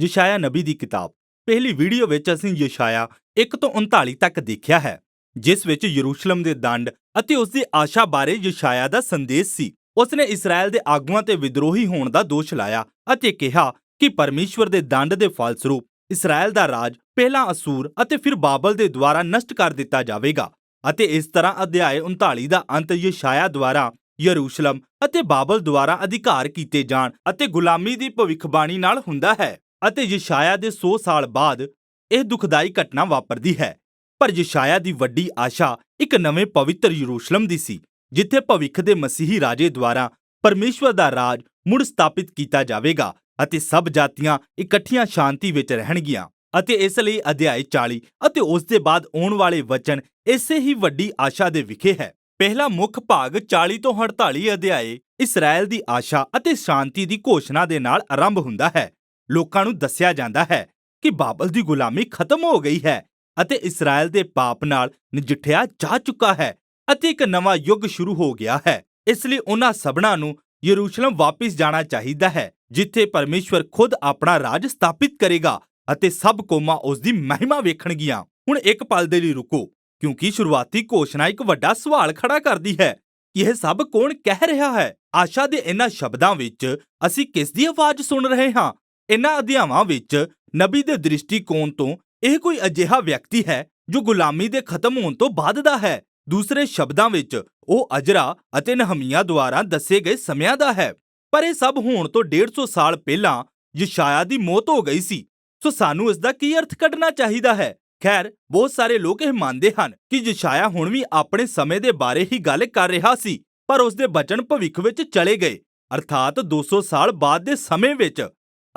ਯਸ਼ਾਇਆ ਨਬੀ ਦੀ ਕਿਤਾਬ। ਪਹਿਲੀ ਵੀਡੀਓ ਵਿੱਚ ਅਸੀਂ ਯਸ਼ਾਇਆ 1 ਤੋਂ 39 ਤੱਕ ਦੇਖਿਆ ਹੈ, ਜਿਸ ਵਿੱਚ ਯਰੂਸ਼ਲਮ ਦੇ ਦੰਡ ਅਤੇ ਉਸ ਦੀ ਆਸ਼ਾ ਬਾਰੇ ਯਸ਼ਾਇਆ ਦਾ ਸੰਦੇਸ਼ ਸੀ। ਉਸਨੇ ਇਸਰਾਏਲ ਦੇ ਆਗੂਆਂ ਤੇ ਵਿਦਰੋਹੀ ਹੋਣ ਦਾ ਦੋਸ਼ ਲਾਇਆ ਅਤੇ ਕਿਹਾ ਕਿ ਪਰਮੇਸ਼ਵਰ ਦੇ ਦੰਡ ਦੇ ਫਲਸਰੂਪ ਇਸਰਾਏਲ ਦਾ ਰਾਜ ਪਹਿਲਾਂ ਅਸੂਰ ਅਤੇ ਫਿਰ ਬਾਬਲ ਦੇ ਦੁਆਰਾ ਨਸ਼ਟ ਕਰ ਦਿੱਤਾ ਜਾਵੇਗਾ। ਅਤੇ ਇਸ ਤਰ੍ਹਾਂ ਅਧਿਆਇ 39 ਦਾ ਅੰਤ ਯਸ਼ਾਇਆ ਦੁਆਰਾ ਯਰੂਸ਼ਲਮ ਅਤੇ ਬਾਬਲ ਦੁਆਰਾ ਅਧਿਕਾਰ ਕੀਤੇ ਜਾਣ ਅਤੇ ਗੁਲਾਮੀ ਦੀ ਭਵਿੱਖਬਾਣੀ ਨਾਲ ਹੁੰਦਾ ਹੈ। ਅਤੇ ਯਸ਼ਾਇਆ ਦੇ 100 ਸਾਲ ਬਾਅਦ ਇਹ ਦੁਖਦਾਈ ਘਟਨਾ ਵਾਪਰਦੀ ਹੈ। ਪਰ ਯਸ਼ਾਇਆ ਦੀ ਵੱਡੀ ਆਸ਼ਾ ਇੱਕ ਨਵੇਂ ਪਵਿੱਤਰ ਯਰੂਸ਼ਲਮ ਦੀ ਸੀ, ਜਿੱਥੇ ਭਵਿੱਖ ਦੇ ਮਸੀਹੀ ਰਾਜੇ ਦੁਆਰਾ ਪਰਮੇਸ਼ਵਰ ਦਾ ਰਾਜ ਮੁੜ ਸਥਾਪਿਤ ਕੀਤਾ ਜਾਵੇਗਾ ਅਤੇ ਸਭ ਜਾਤੀਆਂ ਇਕੱਠੀਆਂ ਸ਼ਾਂਤੀ ਵਿੱਚ ਰਹਿਣਗੀਆਂ। ਅਤੇ ਇਸ ਲਈ ਅਧਿਆਇ 40 ਅਤੇ ਉਸ ਦੇ ਬਾਅਦ ਆਉਣ ਵਾਲੇ ਵਚਨ ਇਸੇ ਹੀ ਵੱਡੀ ਆਸ਼ਾ ਦੇ ਵਿਖੇ ਹੈ। ਪਹਿਲਾ ਮੁੱਖ ਭਾਗ 40 ਤੋਂ 48 ਅਧਿਆਏ ਇਸਰਾਏਲ ਦੀ ਆਸ਼ਾ ਅਤੇ ਸ਼ਾਂਤੀ ਦੀ ਘੋਸ਼ਣਾ ਦੇ ਨਾਲ ਆਰੰਭ ਹੁੰਦਾ ਹੈ। ਲੋਕਾਂ ਨੂੰ ਦੱਸਿਆ ਜਾਂਦਾ ਹੈ ਕਿ ਬਾਬਲ ਦੀ ਗੁਲਾਮੀ ਖਤਮ ਹੋ ਗਈ ਹੈ ਅਤੇ ਇਸਰਾਏਲ ਦੇ ਪਾਪ ਨਾਲ ਨਜਿੱਠਿਆ ਜਾ ਚੁੱਕਾ ਹੈ ਅਤੇ ਇੱਕ ਨਵਾਂ ਯੁੱਗ ਸ਼ੁਰੂ ਹੋ ਗਿਆ ਹੈ। ਇਸ ਲਈ ਉਹਨਾਂ ਸਭਨਾਂ ਨੂੰ ਯਰੂਸ਼ਲਮ ਵਾਪਿਸ ਜਾਣਾ ਚਾਹੀਦਾ ਹੈ, ਜਿੱਥੇ ਪਰਮੇਸ਼ਵਰ ਖੁਦ ਆਪਣਾ ਰਾਜ ਸਥਾਪਿਤ ਕਰੇਗਾ ਅਤੇ ਸਭ ਕੌਮਾਂ ਉਸ ਦੀ ਮਹਿਮਾ ਵੇਖਣਗੀਆਂ। ਹੁਣ ਇੱਕ ਪਲ ਦੇ ਲਈ ਰੁਕੋ, ਕਿਉਂਕਿ ਸ਼ੁਰੂਆਤੀ ਘੋਸ਼ਣਾ ਇੱਕ ਵੱਡਾ ਸਵਾਲ ਖੜਾ ਕਰਦੀ ਹੈ ਕਿ ਇਹ ਸਭ ਕੌਣ ਕਹਿ ਰਿਹਾ ਹੈ। ਆਸ਼ਾ ਦੇ ਇਹਨਾਂ ਸ਼ਬਦਾਂ ਵਿੱਚ ਅਸੀਂ ਕਿਸ ਦੀ ਆਵਾਜ਼ ਸੁਣ ਰਹੇ ਹਾਂ? ਇਹਨਾਂ ਅਧਿਆਵਾਂ ਵਿੱਚ ਨਬੀ ਦੇ ਦ੍ਰਿਸ਼ਟੀਕੋਣ ਤੋਂ ਇਹ ਕੋਈ ਅਜਿਹਾ ਵਿਅਕਤੀ ਹੈ ਜੋ ਗੁਲਾਮੀ ਦੇ ਖਤਮ ਹੋਣ ਤੋਂ ਬਾਅਦ ਦਾ ਹੈ। ਦੂਸਰੇ ਸ਼ਬਦਾਂ ਵਿੱਚ ਉਹ ਅਜਰਾ ਅਤੇ ਨਹਮੀਆ ਦੁਆਰਾ ਦੱਸੇ ਗਏ ਸਮਿਆਂ ਦਾ ਹੈ। ਪਰ ਇਹ ਸਭ ਹੋਣ ਤੋਂ 150 ਸਾਲ ਪਹਿਲਾਂ ਯਸ਼ਾਇਆ ਦੀ ਮੌਤ ਹੋ ਗਈ ਸੀ। ਸੋ ਸਾਨੂੰ ਇਸ ਦਾ ਕੀ ਅਰਥ ਕੱਢਣਾ ਚਾਹੀਦਾ ਹੈ? ਖੈਰ, ਬਹੁਤ ਸਾਰੇ ਲੋਕ ਇਹ ਮੰਨਦੇ ਹਨ ਕਿ ਯਸ਼ਾਇਆ ਹੁਣ ਵੀ ਆਪਣੇ ਸਮੇਂ ਦੇ ਬਾਰੇ ਹੀ ਗੱਲ ਕਰ ਰਿਹਾ ਸੀ, ਪਰ ਉਸ ਦੇ ਬਚਨ ਭਵਿੱਖ ਵਿੱਚ ਚਲੇ ਗਏ, ਅਰਥਾਤ 200 ਸਾਲ ਬਾਅਦ ਦੇ ਸਮੇਂ ਵਿੱਚ।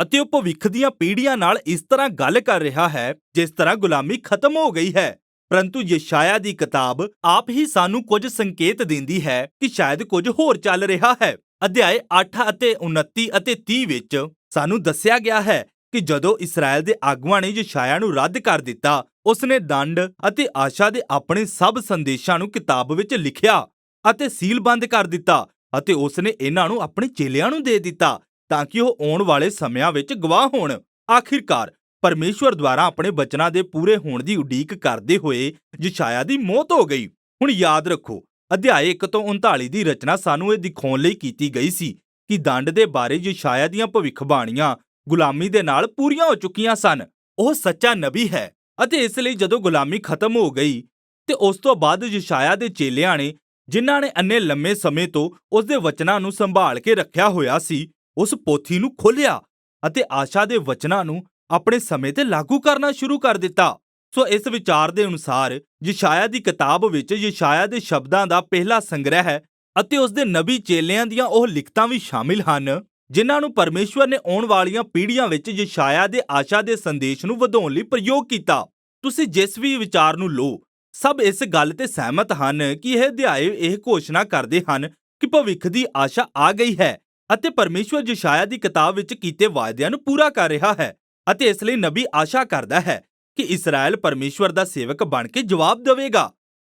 ਅਤੇ ਉਹ ਭਵਿੱਖ ਦੀਆਂ ਪੀੜ੍ਹੀਆਂ ਨਾਲ ਇਸ ਤਰ੍ਹਾਂ ਗੱਲ ਕਰ ਰਿਹਾ ਹੈ ਜਿਸ ਤਰ੍ਹਾਂ ਗੁਲਾਮੀ ਖਤਮ ਹੋ ਗਈ ਹੈ। ਪਰੰਤੂ ਯਸ਼ਾਇਆ ਦੀ ਕਿਤਾਬ ਆਪ ਹੀ ਸਾਨੂੰ ਕੁਝ ਸੰਕੇਤ ਦਿੰਦੀ ਹੈ ਕਿ ਸ਼ਾਇਦ ਕੁਝ ਹੋਰ ਚੱਲ ਰਿਹਾ ਹੈ। ਅਧਿਆਇ 8 ਅਤੇ 29 ਅਤੇ 30 ਵਿੱਚ ਸਾਨੂੰ ਦੱਸਿਆ ਗਿਆ ਹੈ ਕਿ ਜਦੋਂ ਇਸਰਾਏਲ ਦੇ ਆਗੂਆਂ ਨੇ ਯਸ਼ਾਇਆ ਨੂੰ ਰੱਦ ਕਰ ਦਿੱਤਾ, ਉਸਨੇ ਦੰਡ ਅਤੇ ਆਸ਼ਾ ਦੇ ਆਪਣੇ ਸਭ ਸੰਦੇਸ਼ਾਂ ਨੂੰ ਕਿਤਾਬ ਵਿੱਚ ਲਿਖਿਆ ਅਤੇ ਸੀਲਬੰਦ ਕਰ ਦਿੱਤਾ ਅਤੇ ਉਸਨੇ ਇਹਨਾਂ ਨੂੰ ਆਪਣੇ ਚੇਲਿਆਂ ਨੂੰ ਦੇ ਦਿੱਤਾ ਤਾਂ ਕਿ ਉਹ ਆਉਣ ਵਾਲੇ ਸਮਿਆਂ ਵਿੱਚ ਗਵਾਹ ਹੋਣ। ਆਖਿਰਕਾਰ ਪਰਮੇਸ਼ਵਰ ਦੁਆਰਾ ਆਪਣੇ ਬਚਨਾਂ ਦੇ ਪੂਰੇ ਹੋਣ ਦੀ ਉਡੀਕ ਕਰਦੇ ਹੋਏ ਯਸ਼ਾਇਆ ਦੀ ਮੌਤ ਹੋ ਗਈ। ਹੁਣ ਯਾਦ ਰੱਖੋ, ਅਧਿਆਇ 1 ਤੋਂ 39 ਦੀ ਰਚਨਾ ਸਾਨੂੰ ਇਹ ਦਿਖਾਉਣ ਲਈ ਕੀਤੀ ਗਈ ਸੀ ਕਿ ਦੰਡ ਦੇ ਬਾਰੇ ਯਸ਼ਾਇਆ ਦੀਆਂ ਭਵਿੱਖਬਾਣੀਆਂ ਗੁਲਾਮੀ ਦੇ ਨਾਲ ਪੂਰੀਆਂ ਹੋ ਚੁੱਕੀਆਂ ਸਨ। ਉਹ ਸੱਚਾ ਨਬੀ ਹੈ ਅਤੇ ਇਸ ਲਈ ਜਦੋਂ ਗੁਲਾਮੀ ਖਤਮ ਹੋ ਗਈ ਤੇ ਉਸ ਤੋਂ ਬਾਅਦ ਯਸ਼ਾਇਆ ਦੇ ਚੇਲਿਆਂ ਨੇ, ਜਿਨ੍ਹਾਂ ਨੇ ਇੰਨੇ ਲੰਮੇ ਸਮੇਂ ਤੋਂ ਉਸ ਦੇ ਵਚਨਾਂ ਨੂੰ ਸੰਭਾਲ ਕੇ ਰੱਖਿਆ ਹੋਇਆ ਸੀ, ਉਸ ਪੋਥੀ ਨੂੰ ਖੋਲ੍ਹਿਆ ਅਤੇ ਆਸ਼ਾ ਦੇ ਵਚਨਾਂ ਨੂੰ ਆਪਣੇ ਸਮੇਂ ਤੇ ਲਾਗੂ ਕਰਨਾ ਸ਼ੁਰੂ ਕਰ ਦਿੱਤਾ। ਸੋ ਇਸ ਵਿਚਾਰ ਦੇ ਅਨੁਸਾਰ ਯਸ਼ਾਇਆ ਦੀ ਕਿਤਾਬ ਵਿੱਚ ਯਸ਼ਾਇਆ ਦੇ ਸ਼ਬਦਾਂ ਦਾ ਪਹਿਲਾ ਸੰਗ੍ਰਹਿ ਹੈ ਅਤੇ ਉਸ ਦੇ ਨਬੀ ਚੇਲਿਆਂ ਦੀਆਂ ਉਹ ਲਿਖਤਾਂ ਵੀ ਸ਼ਾਮਿਲ ਹਨ ਜਿਨ੍ਹਾਂ ਨੂੰ ਪਰਮੇਸ਼ਵਰ ਨੇ ਆਉਣ ਵਾਲੀਆਂ ਪੀੜ੍ਹੀਆਂ ਵਿੱਚ ਯਸ਼ਾਇਆ ਦੇ ਆਸ਼ਾ ਦੇ ਸੰਦੇਸ਼ ਨੂੰ ਵਧਾਉਣ ਲਈ ਪ੍ਰਯੋਗ ਕੀਤਾ। ਤੁਸੀਂ ਜਿਸ ਵੀ ਵਿਚਾਰ ਨੂੰ ਲਓ, ਸਭ ਇਸ ਗੱਲ ਤੇ ਸਹਿਮਤ ਹਨ ਕਿ ਇਹ ਅਧਿਆਏ ਇਹ ਘੋਸ਼ਣਾ ਕਰਦੇ ਹਨ ਕਿ ਭਵਿੱਖ ਦੀ ਆਸ਼ਾ ਆ ਗਈ ਹੈ ਅਤੇ ਪਰਮੇਸ਼ਵਰ ਯਸ਼ਾਇਆ ਦੀ ਕਿਤਾਬ ਵਿੱਚ ਕੀਤੇ ਵਾਅਦਿਆਂ ਨੂੰ ਪੂਰਾ ਕਰ ਰਿਹਾ ਹੈ। ਅਤੇ ਇਸ ਲਈ ਨਬੀ ਆਸ਼ਾ ਕਰਦਾ ਹੈ ਕਿ ਇਸਰਾਏਲ ਪਰਮੇਸ਼ਵਰ ਦਾ ਸੇਵਕ ਬਣ ਕੇ ਜਵਾਬ ਦੇਵੇਗਾ।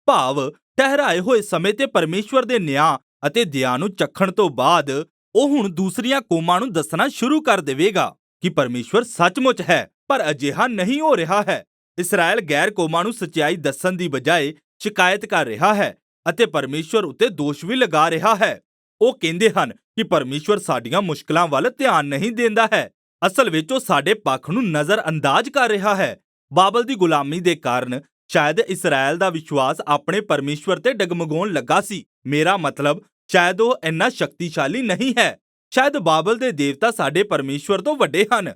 ਭਾਵ, ਠਹਿਰਾਏ ਹੋਏ ਸਮੇਂ ਤੇ ਪਰਮੇਸ਼ਵਰ ਦੇ ਨਿਆਂ ਅਤੇ ਦਇਆ ਨੂੰ ਚੱਖਣ ਤੋਂ ਬਾਅਦ ਉਹ ਹੁਣ ਦੂਸਰੀਆਂ ਕੌਮਾਂ ਨੂੰ ਦੱਸਣਾ ਸ਼ੁਰੂ ਕਰ ਦੇਵੇਗਾ ਕਿ ਪਰਮੇਸ਼ਵਰ ਸੱਚਮੁੱਚ ਹੈ। ਪਰ ਅਜਿਹਾ ਨਹੀਂ ਹੋ ਰਿਹਾ ਹੈ। ਇਸਰਾਏਲ ਗੈਰ ਕੌਮਾਂ ਨੂੰ ਸੱਚਾਈ ਦੱਸਣ ਦੀ ਬਜਾਏ ਸ਼ਿਕਾਇਤ ਕਰ ਰਿਹਾ ਹੈ ਅਤੇ ਪਰਮੇਸ਼ਵਰ ਉੱਤੇ ਦੋਸ਼ ਵੀ ਲਗਾ ਰਿਹਾ ਹੈ। ਉਹ ਕਹਿੰਦੇ ਹਨ ਕਿ ਪਰਮੇਸ਼ਵਰ ਸਾਡੀਆਂ ਮੁਸ਼ਕਲਾਂ ਵੱਲ ਧਿਆਨ ਨਹੀਂ ਦਿੰਦਾ ਹੈ। ਅਸਲ ਵਿੱਚ ਉਹ ਸਾਡੇ ਪੱਖ ਨੂੰ ਨਜ਼ਰ-ਅੰਦਾਜ਼ ਕਰ ਰਿਹਾ ਹੈ। ਬਾਬਲ ਦੀ ਗੁਲਾਮੀ ਦੇ ਕਾਰਨ ਸ਼ਾਇਦ ਇਸਰਾਏਲ ਦਾ ਵਿਸ਼ਵਾਸ ਆਪਣੇ ਪਰਮੇਸ਼ਵਰ ਤੇ ਡਗਮਗਾਉਣ ਲੱਗਾ ਸੀ। ਮੇਰਾ ਮਤਲਬ, ਸ਼ਾਇਦ ਉਹ ਇੰਨਾ ਸ਼ਕਤੀਸ਼ਾਲੀ ਨਹੀਂ ਹੈ। ਸ਼ਾਇਦ ਬਾਬਲ ਦੇ ਦੇਵਤਾ ਸਾਡੇ ਪਰਮੇਸ਼ਵਰ ਤੋਂ ਵੱਡੇ ਹਨ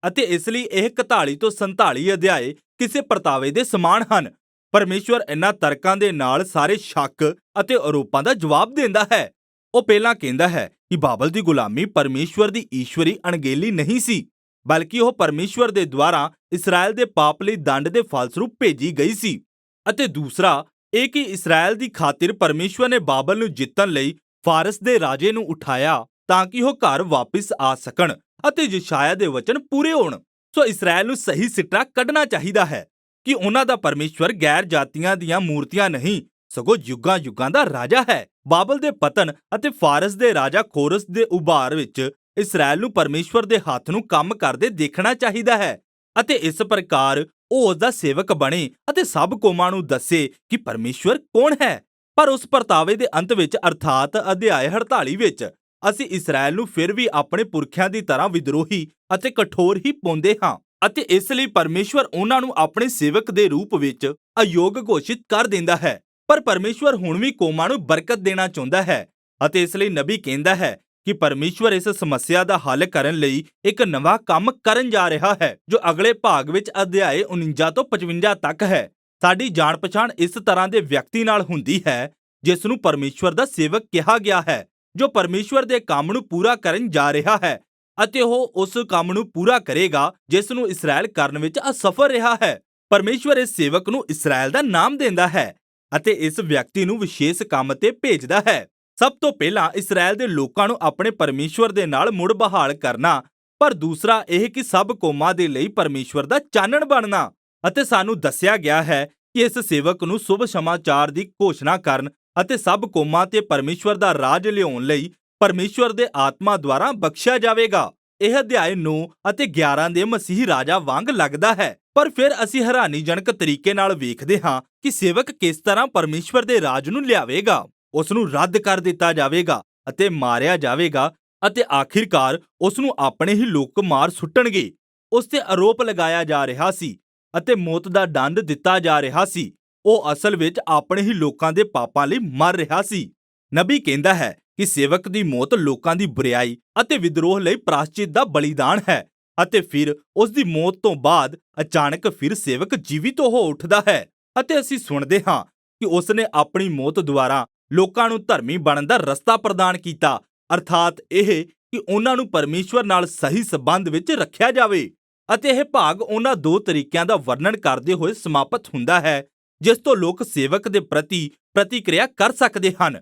ਅਤੇ ਇਸ ਲਈ ਇਹ 41 ਤੋਂ 47 ਅਧਿਆਏ ਕਿਸੇ ਪਰਤਾਵੇ ਦੇ ਸਮਾਨ ਹਨ। ਪਰਮੇਸ਼ਵਰ ਇਹਨਾਂ ਤਰਕਾਂ ਦੇ ਨਾਲ ਸਾਰੇ ਸ਼ੱਕ ਅਤੇ ਆਰੋਪਾਂ ਦਾ ਜਵਾਬ ਦਿੰਦਾ ਹੈ। ਉਹ ਪਹਿਲਾਂ ਕਹਿੰਦਾ ਹੈ ਕਿ ਬਾਬਲ ਦੀ ਗੁਲਾਮੀ ਪਰਮੇਸ਼ਵਰ ਦੀ ਈਸ਼ਵਰੀ ਅਣਗਹਿਲੀ ਨਹੀਂ ਸੀ, ਬਲਕਿ ਉਹ ਪਰਮੇਸ਼ਵਰ ਦੇ ਦੁਆਰਾ ਇਸਰਾਏਲ ਦੇ ਪਾਪ ਲਈ ਦੰਡ ਦੇ ਫਲਸਰੂਪ ਭੇਜੀ ਗਈ ਸੀ। ਅਤੇ ਦੂਸਰਾ ਇਹ ਕਿ ਇਸਰਾਏਲ ਦੀ ਖਾਤਿਰ ਪਰਮੇਸ਼ਵਰ ਨੇ ਬਾਬਲ ਨੂੰ ਜਿੱਤਣ ਲਈ ਫਾਰਸ ਦੇ ਰਾਜੇ ਨੂੰ ਉਠਾਇਆ ਤਾਂ ਕਿ ਉਹ ਘਰ ਵਾਪਿਸ ਆ ਸਕਣ ਅਤੇ ਯਸ਼ਾਇਆ ਦੇ ਵਚਨ ਪੂਰੇ ਹੋਣ। ਸੋ ਇਸਰਾਏਲ ਨੂੰ ਸਹੀ ਸਿੱਟਾ ਕੱਢਣਾ ਚਾਹੀਦਾ ਹੈ ਕਿ ਉਹਨਾਂ ਦਾ ਪਰਮੇਸ਼ਵਰ ਗੈਰ ਜਾਤੀਆਂ ਦੀਆਂ ਮੂਰਤੀਆਂ ਨਹੀਂ, ਸਗੋਂ ਯੁੱਗਾਂ-ਯੁੱਗਾਂ ਦਾ ਰਾਜਾ ਹੈ। ਬਾਬਲ ਦੇ ਪਤਨ ਅਤੇ ਫਾਰਸ ਦੇ ਰਾਜਾ ਖੋਰਸ ਦੇ ਉਭਾਰ ਵਿੱਚ ਇਸਰਾਏਲ ਨੂੰ ਪਰਮੇਸ਼ਵਰ ਦੇ ਹੱਥ ਨੂੰ ਕੰਮ ਕਰਦੇ ਦੇਖਣਾ ਚਾਹੀਦਾ ਹੈ ਅਤੇ ਇਸ ਪ੍ਰਕਾਰ ਉਹ ਉਸ ਦਾ ਸੇਵਕ ਬਣੇ ਅਤੇ ਸਭ ਕੌਮਾਂ ਨੂੰ ਦੱਸੇ ਕਿ ਪਰਮੇਸ਼ਵਰ ਕੌਣ ਹੈ। ਪਰ ਉਸ ਪਰਤਾਵੇ ਦੇ ਅੰਤ ਵਿੱਚ ਅਰਥਾਤ ਅਧਿਆਇ 48 ਵਿੱਚ ਅਸੀਂ ਇਸਰਾਏਲ ਨੂੰ ਫਿਰ ਵੀ ਆਪਣੇ ਪੁਰਖਿਆਂ ਦੀ ਤਰ੍ਹਾਂ ਵਿਦਰੋਹੀ ਅਤੇ ਕਠੋਰ ਹੀ ਪਾਉਂਦੇ ਹਾਂ ਅਤੇ ਇਸ ਲਈ ਪਰਮੇਸ਼ਵਰ ਉਹਨਾਂ ਨੂੰ ਆਪਣੇ ਸੇਵਕ ਦੇ ਰੂਪ ਵਿੱਚ ਅਯੋਗ ਘੋਸ਼ਿਤ ਕਰ ਦਿੰਦਾ ਹੈ। ਪਰ ਪਰਮੇਸ਼ਵਰ ਹੁਣ ਵੀ ਕੌਮਾਂ ਨੂੰ ਬਰਕਤ ਦੇਣਾ ਚਾਹੁੰਦਾ ਹੈ ਅਤੇ ਇਸ ਲਈ ਨਬੀ ਕਹਿੰਦਾ ਹੈ ਕਿ ਪਰਮੇਸ਼ਵਰ ਇਸ ਸਮੱਸਿਆ ਦਾ ਹੱਲ ਕਰਨ ਲਈ ਇੱਕ ਨਵਾਂ ਕੰਮ ਕਰਨ ਜਾ ਰਿਹਾ ਹੈ ਜੋ ਅਗਲੇ ਭਾਗ ਵਿੱਚ ਅਧਿਆਇ 49 ਤੋਂ 55 ਤੱਕ ਹੈ। ਸਾਡੀ ਜਾਣ ਪਛਾਣ ਇਸ ਤਰ੍ਹਾਂ ਦੇ ਵਿਅਕਤੀ ਨਾਲ ਹੁੰਦੀ ਹੈ ਜਿਸ ਨੂੰ ਪਰਮੇਸ਼ਵਰ ਦਾ ਸੇਵਕ ਕਿਹਾ ਗਿਆ ਹੈ, ਜੋ ਪਰਮੇਸ਼ਵਰ ਦੇ ਕੰਮ ਨੂੰ ਪੂਰਾ ਕਰਨ ਜਾ ਰਿਹਾ ਹੈ ਅਤੇ ਉਹ ਉਸ ਕੰਮ ਨੂੰ ਪੂਰਾ ਕਰੇਗਾ ਜਿਸ ਨੂੰ ਇਸਰਾਏਲ ਕਰਨ ਵਿੱਚ ਅਸਫਲ ਰਿਹਾ ਹੈ। ਪਰਮੇਸ਼ਵਰ ਇਸ ਸੇਵਕ ਨੂੰ ਇਸਰਾਏਲ ਦਾ ਨਾਮ ਦਿੰਦਾ ਹੈ ਅਤੇ ਇਸ ਵਿਅਕਤੀ ਨੂੰ ਵਿਸ਼ੇਸ਼ ਕੰਮ ਤੇ ਭੇਜਦਾ ਹੈ। ਸਭ ਤੋਂ ਪਹਿਲਾਂ ਇਸਰਾਏਲ ਦੇ ਲੋਕਾਂ ਨੂੰ ਆਪਣੇ ਪਰਮੇਸ਼ਵਰ ਦੇ ਨਾਲ ਮੁੜ ਬਹਾਲ ਕਰਨਾ, ਪਰ ਦੂਸਰਾ ਇਹ ਕਿ ਸਭ ਕੌਮਾਂ ਦੇ ਲਈ ਪਰਮੇਸ਼ਵਰ ਦਾ ਚਾਨਣ ਬਣਨਾ। ਅਤੇ ਸਾਨੂੰ ਦੱਸਿਆ ਗਿਆ ਹੈ ਕਿ ਇਸ ਸੇਵਕ ਨੂੰ ਸ਼ੁਭ ਸਮਾਚਾਰ ਦੀ ਘੋਸ਼ਣਾ ਕਰਨ ਅਤੇ ਸਭ ਕੌਮਾਂ ਤੇ ਪਰਮੇਸ਼ਵਰ ਦਾ ਰਾਜ ਲਿਆਉਣ ਲਈ ਪਰਮੇਸ਼ਵਰ ਦੇ ਆਤਮਾ ਦੁਆਰਾ ਬਖਸ਼ਿਆ ਜਾਵੇਗਾ। ਇਹ ਅਧਿਆਇ 9 ਅਤੇ 11 ਦੇ ਮਸੀਹ ਰਾਜਾ ਵਾਂਗ ਲੱਗਦਾ ਹੈ, ਪਰ ਫਿਰ ਅਸੀਂ ਹੈਰਾਨੀਜਨਕ ਤਰੀਕੇ ਨਾਲ ਵੇਖਦੇ ਹਾਂ ਕਿ ਸੇਵਕ ਕਿਸ ਤਰ੍ਹਾਂ ਪਰਮੇਸ਼ਵਰ ਦੇ ਰਾਜ ਨੂੰ ਲਿਆਵੇਗਾ। ਉਸ ਨੂੰ ਰੱਦ ਕਰ ਦਿੱਤਾ ਜਾਵੇਗਾ ਅਤੇ ਮਾਰਿਆ ਜਾਵੇਗਾ ਅਤੇ ਆਖਿਰਕਾਰ ਉਸ ਨੂੰ ਆਪਣੇ ਹੀ ਲੋਕ ਮਾਰ ਸੁੱਟਣਗੇ। ਉਸ ਤੇ ਆਰੋਪ ਲਗਾਇਆ ਜਾ ਰਿਹਾ ਸੀ ਅਤੇ ਮੌਤ ਦਾ ਦੰਡ ਦਿੱਤਾ ਜਾ ਰਿਹਾ ਸੀ। ਉਹ ਅਸਲ ਵਿੱਚ ਆਪਣੇ ਹੀ ਲੋਕਾਂ ਦੇ ਪਾਪਾਂ ਲਈ ਮਰ ਰਿਹਾ ਸੀ। ਨਬੀ ਕਹਿੰਦਾ ਹੈ ਕਿ ਸੇਵਕ ਦੀ ਮੌਤ ਲੋਕਾਂ ਦੀ ਬੁਰਾਈ ਅਤੇ ਵਿਦਰੋਹ ਲਈ ਪ੍ਰਾਸ਼ਚਿਤ ਦਾ ਬਲੀਦਾਨ ਹੈ ਅਤੇ ਫਿਰ ਉਸ ਦੀ ਮੌਤ ਤੋਂ ਬਾਅਦ ਅਚਾਨਕ ਫਿਰ ਸੇਵਕ ਜੀਵਿਤ ਹੋ ਉੱਠਦਾ ਹੈ ਅਤੇ ਅਸੀਂ ਸੁਣਦੇ ਹਾਂ ਕਿ ਉਸ ਨੇ ਆਪਣੀ ਮੌਤ ਦੁਆਰਾ ਲੋਕਾਂ ਨੂੰ ਧਰਮੀ ਬਣਨ ਦਾ ਰਸਤਾ ਪ੍ਰਦਾਨ ਕੀਤਾ, ਅਰਥਾਤ ਇਹ ਕਿ ਉਹਨਾਂ ਨੂੰ ਪਰਮੇਸ਼ਵਰ ਨਾਲ ਸਹੀ ਸਬੰਧ ਵਿੱਚ ਰੱਖਿਆ ਜਾਵੇ। ਅਤੇ ਇਹ ਭਾਗ ਉਹਨਾਂ ਦੋ ਤਰੀਕਿਆਂ ਦਾ ਵਰਣਨ ਕਰਦੇ ਹੋਏ ਸਮਾਪਤ ਹੁੰਦਾ ਹੈ ਜਿਸ ਤੋਂ ਲੋਕ ਸੇਵਕ ਦੇ ਪ੍ਰਤੀ ਪ੍ਰਤੀਕਿਰਿਆ ਕਰ ਸਕਦੇ ਹਨ।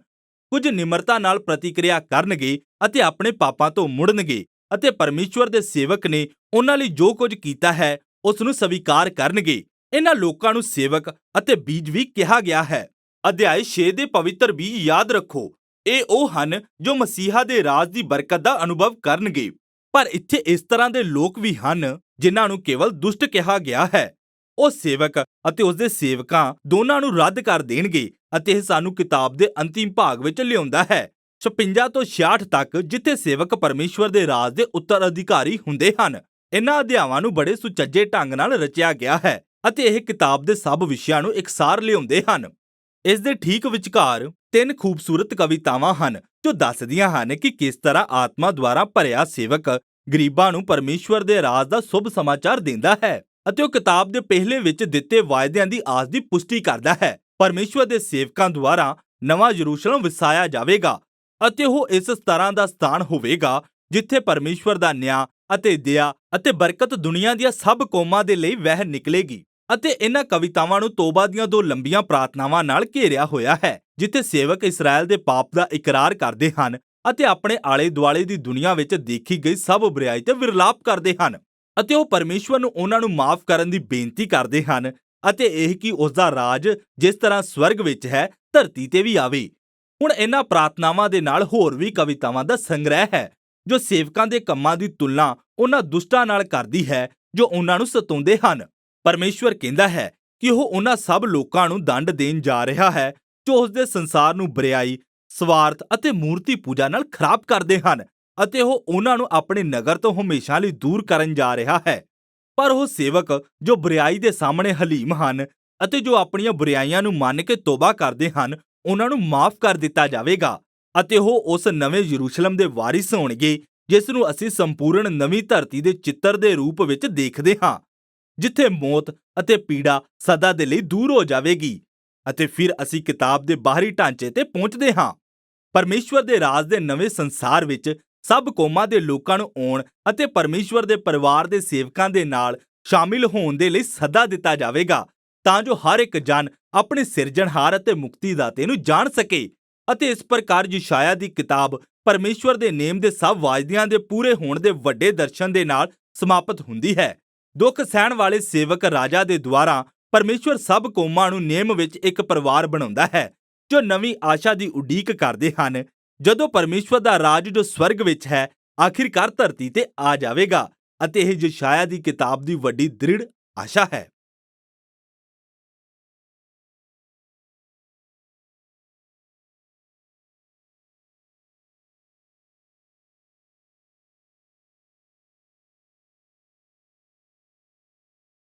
ਕੁਝ ਨਿਮਰਤਾ ਨਾਲ ਪ੍ਰਤੀਕਿਰਿਆ ਕਰਨਗੇ ਅਤੇ ਆਪਣੇ ਪਾਪਾਂ ਤੋਂ ਮੁੜਨਗੇ ਅਤੇ ਪਰਮੇਸ਼ਵਰ ਦੇ ਸੇਵਕ ਨੇ ਉਹਨਾਂ ਲਈ ਜੋ ਕੁਝ ਕੀਤਾ ਹੈ ਉਸ ਨੂੰ ਸਵੀਕਾਰ ਕਰਨਗੇ। ਇਹਨਾਂ ਲੋਕਾਂ ਨੂੰ ਸੇਵਕ ਅਤੇ ਬੀਜ ਵੀ ਕਿਹਾ ਗਿਆ ਹੈ। ਅਧਿਆਇ 6 ਦੇ ਪਵਿੱਤਰ ਬੀਜ ਯਾਦ ਰੱਖੋ, ਇਹ ਉਹ ਹਨ ਜੋ ਮਸੀਹਾ ਦੇ ਰਾਜ ਦੀ ਬਰਕਤ ਦਾ ਅਨੁਭਵ ਕਰਨਗੇ। ਪਰ ਇੱਥੇ ਇਸ ਤਰ੍ਹਾਂ ਦੇ ਲੋਕ ਵੀ ਹਨ ਜਿਨ੍ਹਾਂ ਨੂੰ ਕੇਵਲ ਦੁਸ਼ਟ ਕਿਹਾ ਗਿਆ ਹੈ। ਉਹ ਸੇਵਕ ਅਤੇ ਉਸ ਦੇ ਸੇਵਕਾਂ ਦੋਨਾਂ ਨੂੰ ਰੱਦ ਕਰ ਦੇਣਗੇ ਅਤੇ ਇਹ ਸਾਨੂੰ ਕਿਤਾਬ ਦੇ ਅੰਤਿਮ ਭਾਗ ਵਿੱਚ ਲਿਆਉਂਦਾ ਹੈ 56 ਤੋਂ 66 ਤੱਕ, ਜਿੱਥੇ ਸੇਵਕ ਪਰਮੇਸ਼ਵਰ ਦੇ ਰਾਜ ਦੇ ਉੱਤਰਾਧਿਕਾਰੀ ਹੁੰਦੇ ਹਨ। ਇਹਨਾਂ ਅਧਿਆਵਾਂ ਨੂੰ ਬੜੇ ਸੁਚੱਜੇ ਢੰਗ ਨਾਲ ਰਚਿਆ ਗਿਆ ਹੈ ਅਤੇ ਇਹ ਕਿਤਾਬ ਦੇ ਸਭ ਵਿਸ਼ਿਆਂ ਨੂੰ ਇਕਸਾਰ ਲਿਆਉਂਦੇ ਹਨ। ਇਸ ਦੇ ਠੀਕ ਵਿਚਕਾਰ 3 ਖੂਬਸੂਰਤ ਕਵਿਤਾਵਾਂ ਹਨ ਜੋ ਦੱਸਦੀਆਂ ਹਨ ਕਿ ਕਿਸ ਤਰ੍ਹਾਂ ਆਤਮਾ ਦੁਆਰਾ ਭਰਿਆ ਸੇਵਕ ਗਰੀਬਾਂ ਨੂੰ ਪਰਮੇਸ਼ਵਰ ਦੇ ਰਾਜ ਦਾ ਸ਼ੁਭ ਸਮਾਚਾਰ ਦਿੰਦਾ ਹੈ ਅਤੇ ਉਹ ਕਿਤਾਬ ਦੇ ਪਹਿਲੇ ਵਿੱਚ ਦਿੱਤੇ ਵਾਅਦਿਆਂ ਦੀ ਆਸ ਦੀ ਪੁਸ਼ਟੀ ਕਰਦਾ ਹੈ। ਪਰਮੇਸ਼ਵਰ ਦੇ ਸੇਵਕਾਂ ਦੁਆਰਾ ਨਵਾਂ ਯਰੂਸ਼ਲਮ ਵਸਾਇਆ ਜਾਵੇਗਾ ਅਤੇ ਉਹ ਇਸ ਤਰ੍ਹਾਂ ਦਾ ਸਥਾਨ ਹੋਵੇਗਾ ਜਿੱਥੇ ਪਰਮੇਸ਼ਵਰ ਦਾ ਨਿਆਂ ਅਤੇ ਦਇਆ ਅਤੇ ਬਰਕਤ ਦੁਨੀਆ ਦੀਆਂ ਸਭ ਕੌਮਾਂ ਦੇ ਲਈ ਵਹਿ ਨਿਕਲੇਗੀ। ਅਤੇ ਇਹਨਾਂ ਕਵਿਤਾਵਾਂ ਨੂੰ ਤੋਬਾ ਦੀਆਂ 2 ਲੰਬੀਆਂ ਪ੍ਰਾਰਥਨਾਵਾਂ ਨਾਲ ਘੇਰਿਆ ਹੋਇਆ ਹੈ, ਜਿੱਥੇ ਸੇਵਕ ਇਸਰਾਏਲ ਦੇ ਪਾਪ ਦਾ ਇਕਰਾਰ ਕਰਦੇ ਹਨ ਅਤੇ ਆਪਣੇ ਆਲੇ ਦੁਆਲੇ ਦੀ ਦੁਨੀਆ ਵਿੱਚ ਦੇਖੀ ਗਈ ਸਭ ਬੁਰਾਈ ਤੇ ਵਿਰਲਾਪ ਕਰਦੇ ਹਨ ਅਤੇ ਉਹ ਪਰਮੇਸ਼ਵਰ ਨੂੰ ਉਹਨਾਂ ਨੂੰ ਮਾਫ ਕਰਨ ਦੀ ਬੇਨਤੀ ਕਰਦੇ ਹਨ ਅਤੇ ਇਹ ਕਿ ਉਸ ਦਾ ਰਾਜ ਜਿਸ ਤਰ੍ਹਾਂ ਸਵਰਗ ਵਿੱਚ ਹੈ ਧਰਤੀ ਤੇ ਵੀ ਆਵੇ। ਹੁਣ ਇਹਨਾਂ ਪ੍ਰਾਰਥਨਾਵਾਂ ਦੇ ਨਾਲ ਹੋਰ ਵੀ ਕਵਿਤਾਵਾਂ ਦਾ ਸੰਗ੍ਰਹਿ ਹੈ ਜੋ ਸੇਵਕਾਂ ਦੇ ਕੰਮਾਂ ਦੀ ਤੁਲਨਾ ਉਹਨਾਂ ਦੁਸ਼ਟਾਂ ਨਾਲ ਕਰਦੀ ਹੈ ਜੋ ਉਹਨਾਂ ਨੂੰ ਸਤਾਉਂਦੇ ਹਨ। ਪਰਮੇਸ਼ਵਰ ਕਹਿੰਦਾ ਹੈ ਕਿ ਉਹ ਉਹਨਾਂ ਸਭ ਲੋਕਾਂ ਨੂੰ ਦੰਡ ਦੇਣ ਜਾ ਰਿਹਾ ਹੈ ਜੋ ਉਸ ਦੇ ਸੰਸਾਰ ਨੂੰ ਬੁਰਾਈ, ਸਵਾਰਥ ਅਤੇ ਮੂਰਤੀ ਪੂਜਾ ਨਾਲ ਖਰਾਬ ਕਰਦੇ ਹਨ ਅਤੇ ਉਹ ਉਹਨਾਂ ਨੂੰ ਆਪਣੇ ਨਗਰ ਤੋਂ ਹਮੇਸ਼ਾ ਲਈ ਦੂਰ ਕਰਨ ਜਾ ਰਿਹਾ ਹੈ। ਪਰ ਉਹ ਸੇਵਕ ਜੋ ਬੁਰਾਈ ਦੇ ਸਾਹਮਣੇ ਹਲੀਮ ਹਨ ਅਤੇ ਜੋ ਆਪਣੀਆਂ ਬੁਰਾਈਆਂ ਨੂੰ ਮੰਨ ਕੇ ਤੋਬਾ ਕਰਦੇ ਹਨ, ਉਹਨਾਂ ਨੂੰ ਮਾਫ ਕਰ ਦਿੱਤਾ ਜਾਵੇਗਾ ਅਤੇ ਉਹ ਉਸ ਨਵੇਂ ਯਰੂਸ਼ਲਮ ਦੇ ਵਾਰਿਸ ਹੋਣਗੇ ਜਿਸ ਨੂੰ ਅਸੀਂ ਸੰਪੂਰਨ ਨਵੀਂ ਧਰਤੀ ਦੇ ਚਿੱਤਰ ਦੇ ਰੂਪ ਵਿੱਚ ਦੇਖਦੇ ਹਾਂ, ਜਿੱਥੇ ਮੌਤ ਅਤੇ ਪੀੜਾ ਸਦਾ ਦੇ ਲਈ ਦੂਰ ਹੋ ਜਾਵੇਗੀ। ਅਤੇ ਫਿਰ ਅਸੀਂ ਕਿਤਾਬ ਦੇ ਬਾਹਰੀ ਢਾਂਚੇ ਤੇ ਪਹੁੰਚਦੇ ਹਾਂ। ਪਰਮੇਸ਼ਵਰ ਦੇ ਰਾਜ ਦੇ ਨਵੇਂ ਸੰਸਾਰ ਵਿੱਚ ਸਭ ਕੌਮਾਂ ਦੇ ਲੋਕਾਂ ਨੂੰ ਆਉਣ ਅਤੇ ਪਰਮੇਸ਼ਵਰ ਦੇ ਪਰਿਵਾਰ ਦੇ ਸੇਵਕਾਂ ਦੇ ਨਾਲ ਸ਼ਾਮਿਲ ਹੋਣ ਦੇ ਲਈ ਸੱਦਾ ਦਿੱਤਾ ਜਾਵੇਗਾ, ਤਾਂ ਜੋ ਹਰ ਇੱਕ ਜਨ ਆਪਣੇ ਸਿਰਜਣਹਾਰ ਅਤੇ ਮੁਕਤੀਦਾਤੇ ਨੂੰ ਜਾਣ ਸਕੇ। ਅਤੇ ਇਸ ਪ੍ਰਕਾਰ ਯਸ਼ਾਇਆ ਦੀ ਕਿਤਾਬ ਪਰਮੇਸ਼ਵਰ ਦੇ ਨੇਮ ਦੇ ਸਭ ਵਾਅਦਿਆਂ ਦੇ ਪੂਰੇ ਹੋਣ ਦੇ ਵੱਡੇ ਦਰਸ਼ਨ ਦੇ ਨਾਲ ਸਮਾਪਤ ਹੁੰਦੀ ਹੈ। ਦੁੱਖ ਸਹਿਣ ਵਾਲੇ ਸੇਵਕ ਰਾਜਾ ਦੇ ਦੁਆਰਾ ਪਰਮੇਸ਼ਵਰ ਸਭ ਕੌਮਾਂ ਨੂੰ ਨੇਮ ਵਿੱਚ ਇੱਕ ਪਰਿਵਾਰ ਬਣਾਉਂਦਾ ਹੈ ਜੋ ਨਵੀਂ ਆਸ਼ਾ ਦੀ ਉਡੀਕ ਕਰਦੇ ਹਨ, ਜਦੋਂ ਪਰਮੇਸ਼ਵਰ ਦਾ ਰਾਜ ਜੋ ਸਵਰਗ ਵਿੱਚ ਹੈ ਆਖਿਰਕਾਰ ਧਰਤੀ ਤੇ ਆ ਜਾਵੇਗਾ ਅਤੇ ਇਹ ਯਸ਼ਾਇਆ ਦੀ ਕਿਤਾਬ ਦੀ ਵੱਡੀ ਦ੍ਰਿੜ ਆਸ਼ਾ ਹੈ।